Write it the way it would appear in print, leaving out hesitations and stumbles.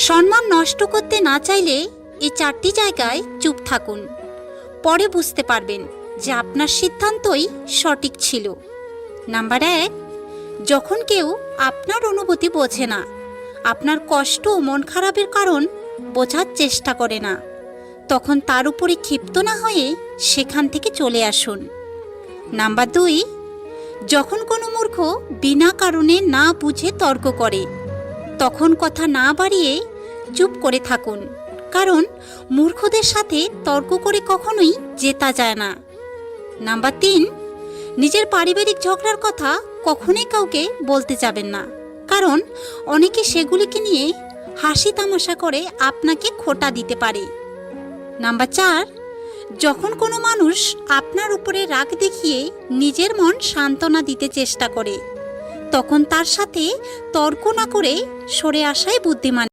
সম্মান নষ্ট করতে না চাইলে এই 4টি জায়গায় চুপ থাকুন। পরে বুঝতে পারবেন যে আপনার সিদ্ধান্তই সঠিক ছিল। নাম্বার 1, যখন কেউ আপনার অনুভূতি বোঝে না, আপনার কষ্ট ও মন খারাপের কারণ বোঝার চেষ্টা করে না, তখন তার উপরে ক্ষিপ্ত না হয়ে সেখান থেকে চলে আসুন। নাম্বার 2, যখন কোনো মূর্খ বিনা কারণে না বুঝে তর্ক করে, তখন কথা না বাড়িয়ে চুপ করে থাকুন, কারণ মূর্খদের সাথে তর্ক করে কখনোই জেতা যায় না। নাম্বার 3, নিজের পারিবারিক ঝগড়ার কথা কখনোই কাউকে বলতে যাবেন না, কারণ অনেকে সেগুলিকে নিয়ে হাসি তামাশা করে আপনাকে খোঁটা দিতে পারে। নাম্বার 4, যখন কোনো মানুষ আপনার উপরে রাগ দেখিয়ে নিজের মন সান্ত্বনা দিতে চেষ্টা করে, তখন তার সাথে তর্ক না করে সরে আসাই বুদ্ধিমান।